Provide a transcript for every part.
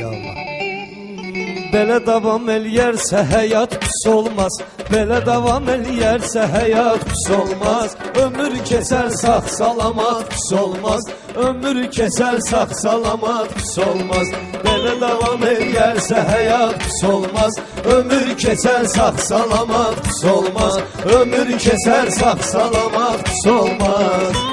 Ya Allah. Belə davam eləyərsə həyat pis olmaz. Belə davam eləyərsə həyat pis olmaz. Ömür keçər sağ salamat pis olmaz. Ömür keçər sağ salamat pis olmaz. Belə davam eləyərsə həyat pis olmaz. Ömür keçər sağ salamat pis olmaz. Ömür keçər sağ salamat pis olmaz.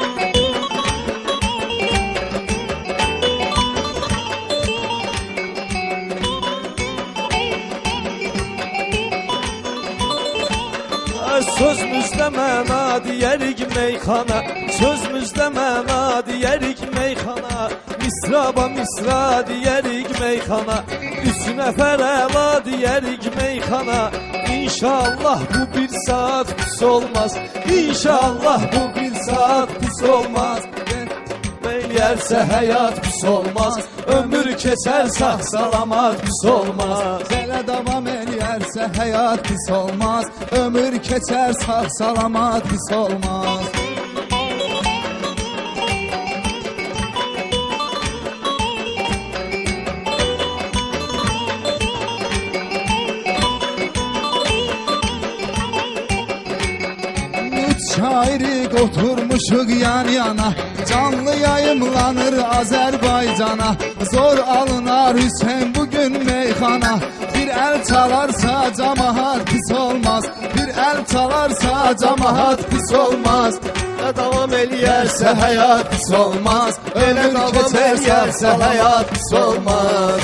Sözümüzdə məna deyərik meyxana. Sözümüzdə məna deyərik meyxana. Misraba misra deyərik meyxana. Üç nəfər əla deyərik meyxana. İnşallah bu bir saat pis olmaz. İnşallah bu bir saat pis olmaz. Eləyərsə həyat pis olmaz. Ömür keçər sağ salamat pis olmaz. Belə davam eləyərsə həyat pis olmaz. Ömür keçər sağ salamat pis olmaz. Şairik oturmuşuq yan yana. Canlı yayımlanır Azərbaycana. Zor alınar Hüseyin bugün meyxana. Bir el çalarsa camaat pis olmaz. Bir el çalarsa camaat pis olmaz. Davam eləyərsə həyat pis olmaz. Ömür keçərsə həyat pis olmaz.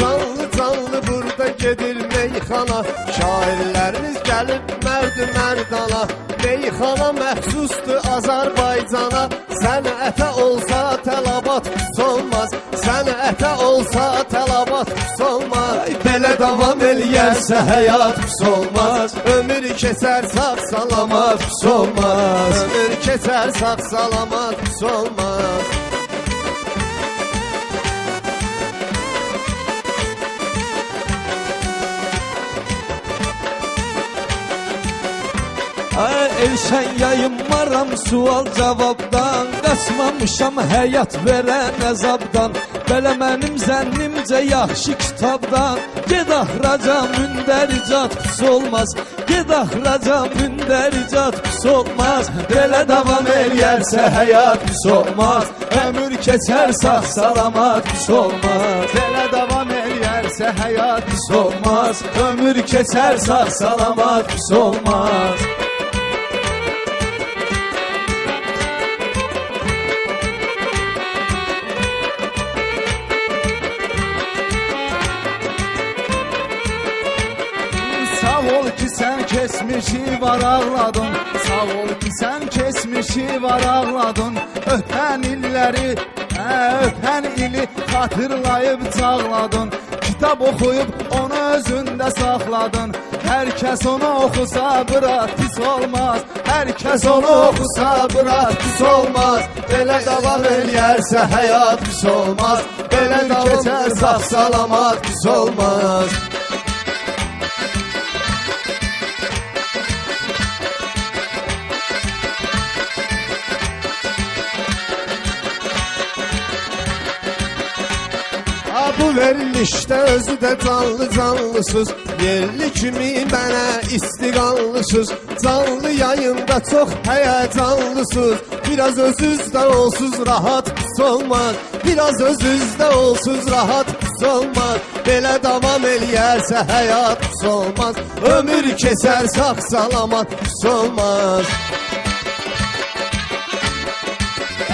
Canlı canlı burada gedir meyxana. Şairlərimiz gəlib mərd mərdana. Meyxana məxsusdur Azərbaycana. Sənətə olsa tələbat pis olmaz. Sənətə olsa tələbat pis olmaz. Belə davam eləyərsə həyat pis olmaz. Ömür keçər sağ salamat pis olmaz. Ömür keçər sağ salamat pis olmaz. Elşən yayınmaram sual cavabdan. Qaçmamışam həyat verən əzabdan. Belə mənim zənnimcə yaxşı kitabdan. Ged axraca mündəricat pis olmaz. Ged axraca mündəricat pis olmaz. Belə davam eləyərsə həyat pis olmaz. Ömür keçər sağ salamat pis olmaz. Belə davam eləyərsə həyat Pis olmaz. Ömür keçər sağ salamat pis olmaz. Sağ ol ki sen kesmişi var ağladın. Sağ ol ki sen kesmişi var ağladın. Ötən illəri, ötən ili xatırlayıb çağladın. Kitab oxuyub onu özündə saxladın. Hər kəs onu oxusa bırak pis olmaz. Hər kəs onu oxusa bırak pis olmaz. Belə davam eləyərsə həyat pis olmaz. Belə davam keçər sağ salamat pis olmaz. Bu verilişdə özü də canlı canlısız. Yerli kimi mənə istiqanlısız. Canlı yayında çox həyəcanlısız. Biraz özünüzdə olsuz rahat pis olmaz. Biraz özünüzdə olsuz rahat pis olmaz. Belə davam eləyərsə həyat pis olmaz. Ömür keçər sağ salamat pis olmaz.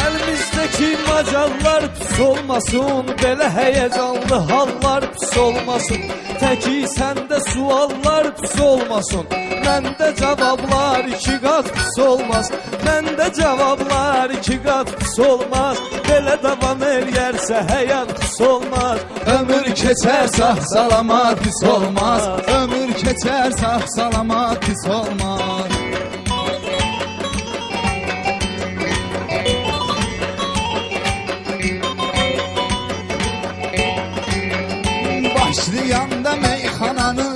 Əlimizdəki macallar pis olmasın. Belə həyəcanlı hallar pis olmasın. Təki səndə suallar pis olmasın. Məndə cavablar iki qat pis olmaz. Məndə cavablar iki qat pis olmaz. Belə davam eləyərsə həyat pis olmaz. Ömür keçər sağ salamat pis olmaz. Ömür keçər sağ salamat pis olmaz. Başlayanda meyxananı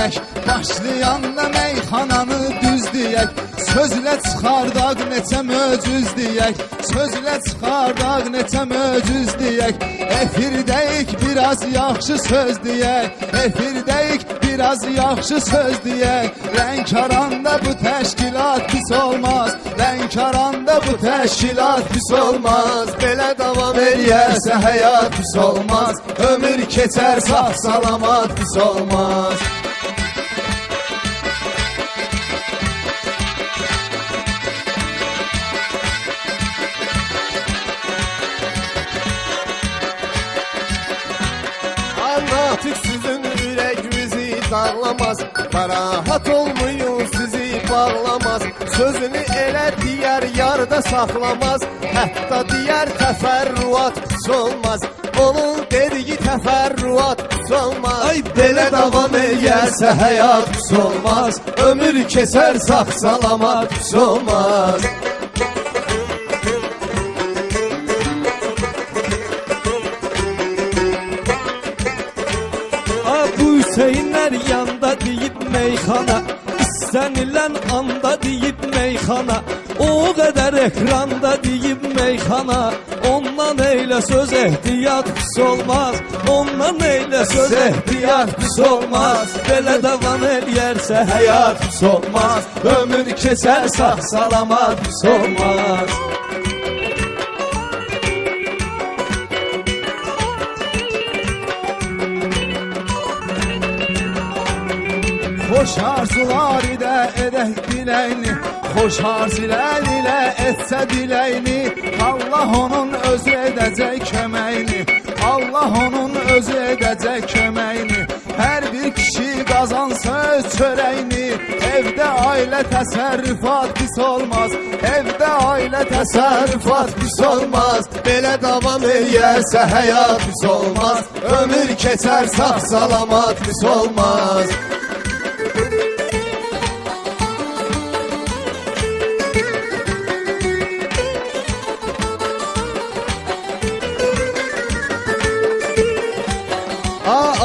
deyək, başlayanda meyxananı düz deyək, sözlə çıxardaq neçə möcüz deyək, sözlə çıxardaq neçə möcüz deyək, efirdəyik biraz yaxşı söz deyək, efirdəyik biraz yaxşı söz deyək, Lənkəranda bu təşkilat pis olmaz, Lənkəranda bu təşkilat pis olmaz, belə davam eləyərsə həyat pis olmaz, ömür keçər sağ salamat pis olmaz. Anlatık sizin ürəyinizi dağlamaz, narahat olmayın sizi bağlamaz, sözünü elə deyər yarda saxlamaz, hətta deyər təfərrüat pis olmaz, onun dediyi təfərrüat pis olmaz. Ay belə davam eləyərsə həyat pis olmaz, ömür keçər sağ salamat pis olmaz. Bu Hüseynlər yanda deyib meyxana, istənilən anda deyib meyxana, o qədər ekranda deyib meyxana, ondan eylə söz ehtiyat pis olmaz, ondan eylə söz ehtiyat pis olmaz, belə davam eləyərsə həyat pis olmaz, ömür keçər sağ salamat pis olmaz. Xoş arzular ilə edək diləyini, xoş arzular ilə etsə diləyini, Allah onun özü edəcək köməyini, Allah onun özü edəcək köməyini, hər bir kişi qazansa öz çörəyini, evdə ailə təsərrüfat pis olmaz, evdə ailə təsərrüfat pis olmaz, belə davam eləyərsə həyat pis olmaz, ömür keçər sağ salamat pis olmaz.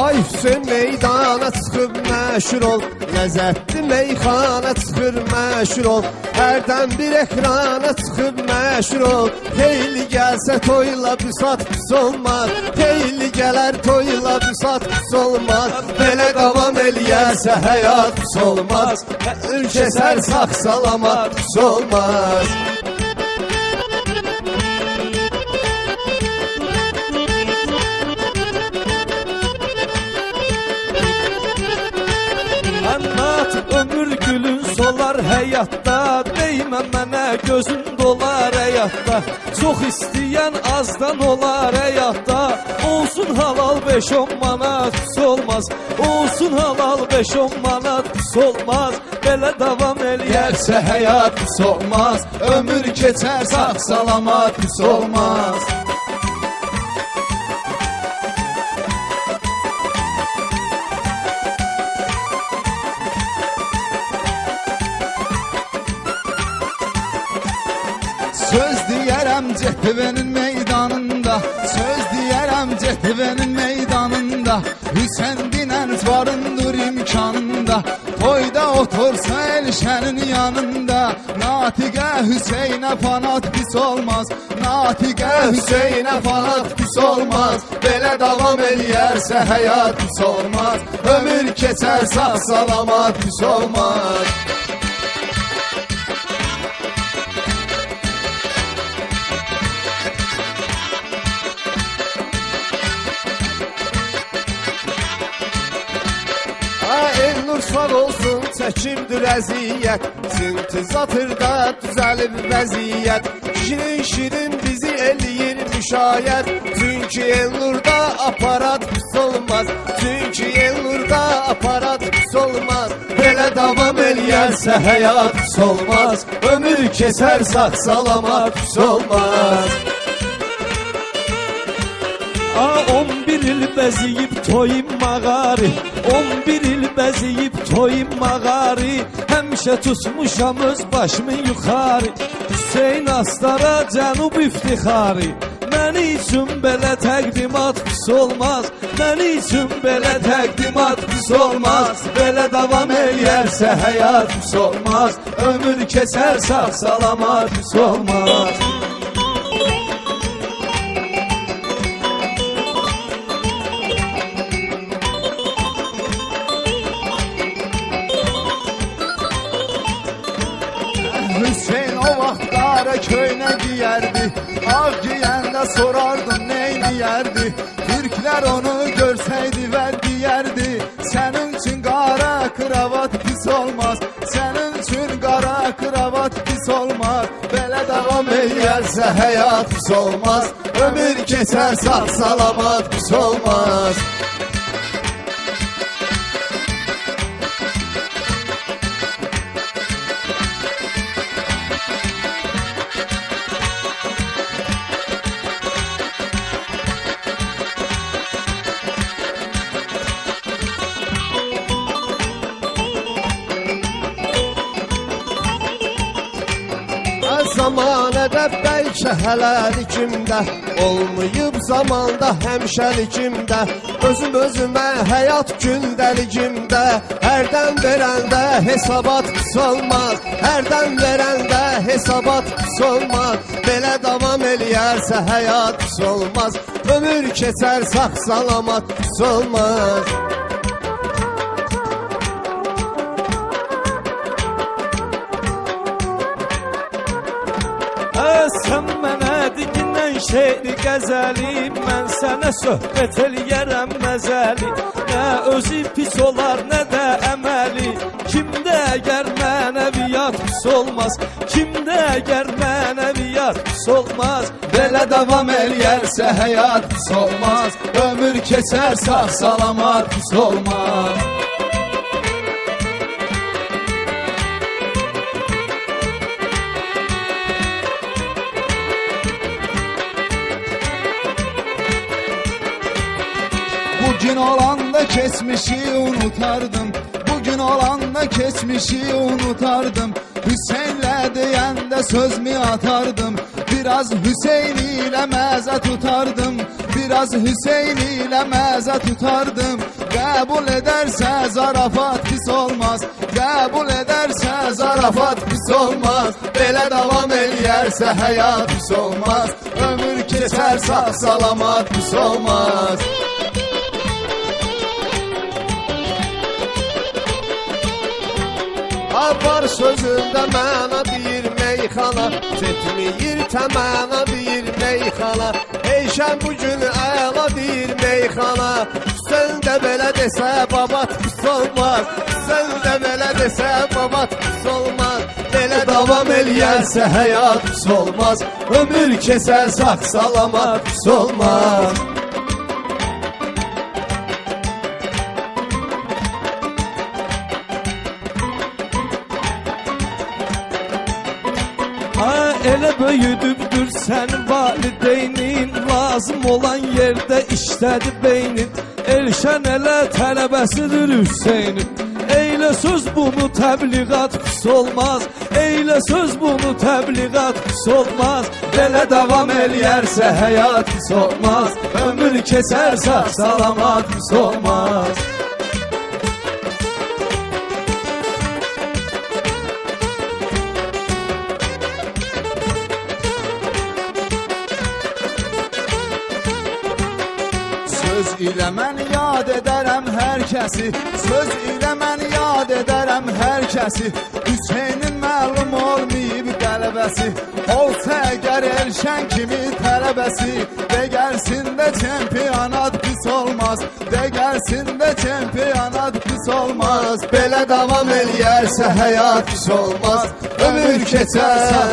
Ay Hüseyin meydana çıxıb məşhur ol, ləzzətli meyxana çıxır məşhur ol, hərdən bir ekrana çıxıb məşhur ol, heyli gəlsə toyla büsat pis olmaz, heyli gələr toyla büsat pis olmaz, belə davam eləyərsə həyat pis olmaz, ülkəsər sağ salamat pis olmaz. Anlat ömür gülün solar həyatda, deymə mənə gözün dolar həyatda, çox istəyən azdan olar həyatda, olsun halal 5-10 manat pis olmaz, olsun halal 5-10 manat pis olmaz, belə davam eləyərsə həyat pis olmaz, ömür keçər sağ salamat pis olmaz. Söz deyərəm cetvenin meydanında, söz deyərəm cetvenin meydanında, Hüseyin dinənc varındır imkanında, toyda otursa elşənin yanında, Natiqə Hüseynə fanat pis olmaz, Natiqə Hüseynə fanat pis olmaz, belə davam eləyərsə həyat pis olmaz, ömür keçər sağ salamat pis olmaz. Elnur sağ olsun çəkimdir əziyyət, sintizatırda düzəlib vəziyyət, şirin bizi eləyir müşayiət, çünki Elnurda aparat pis olmaz, çünki Elnurda aparat pis olmaz, belə davam eləyərsə həyat pis olmaz, ömür keçər sağ salamat pis olmaz. 11 il bəziyib toyum mağari, 11 il bəziyib toyum mağari, həmişə tutmuşam öz başımı yuxarı, Hüseyin Astara cənub iftixarı, Mən üçün belə təqdimat pis olmaz. Mən üçün belə təqdimat pis olmaz. Belə davam eləyərsə həyat pis olmaz. Ömür keçər sağ salamat pis olmaz. Hüseyin o vaxtlara köynə giyərdi, ağ giyəndə sorardın neyniyərdi. Türklər onu görsəydi və deyərdi, sənin üçün qara kravat pis olmaz. Sənin üçün qara kravat pis olmaz. Belə davam eləyərsə həyat pis olmaz. Ömür keçər sağ salamat pis olmaz. Zamanədə bəlkə hələlikimdə olmayıb zamanda həmişəlikimdə. Özüm özümə həyat gündəlikimdə. Hərdən verəndə hesabat pis olmaz. Hərdən verəndə hesabat pis olmaz. Belə davam eləyərsə həyat pis olmaz. Ömür keçər sağ salamat pis olmaz. Sən mənə dindən şeiri qəzəli, mən sənə söhbət eləyərəm məzəli. Nə özü pis olar, nə də əməli. Kimdə əgər mənəviyyat pis olmaz, kimdə əgər mənəviyyat pis olmaz. Belə davam eləyərsə həyat pis olmaz. Ömür keçər sağ salamat pis olmaz. Bugün olanda keçmişi unutardım. Bugün olanda keçmişi unutardım. Hüseynlə deyəndə sözümü atardım. Biraz Hüseyn ilə məzə tutardım. Biraz Hüseyn ilə məzə tutardım. Qəbul edərsə zarafat pis olmaz. Qəbul edərsə zarafat pis olmaz. Belə davam eləyərsə həyat pis olmaz. Ömür keçər sağ salamat pis olmaz. Var sözündə məna deyir meyxana, getməyir təməna deyir meyxana. Eyşən bugün əla deyir meyxana. Sən də belə desə babat pis olmaz. Sən də belə desə babat pis olmaz. Belə davam eləyərsə həyat pis olmaz. Ömür keçər sağ salamat pis olmaz. Elə böyüdübdür sənin valideynin, lazım olan yerdə işlədi beynin. Elşən elə tələbəsidir Hüseynin. Eylə söz bunu təbliğat pis olmaz. Eylə söz bunu təbliğat pis olmaz. Belə davam eləyərsə həyat pis olmaz. Ömür keçər sağ salamat pis olmaz. Söz ilə mən yad edərəm hər kəsi. Söz ilə mən yad edərəm hər kəsi. Hüseynin məlum olmayıb qələbəsi. Olsa əgər Elşən kimi tələbəsi. Dəgərsin də çempionat pis olmaz. Dəgərsin də çempionat pis olmaz. Belə davam eləyərsə həyat pis olmaz. Ömür keçər sağ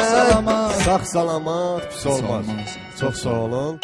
salamat pis olmaz. Çox sağ olun.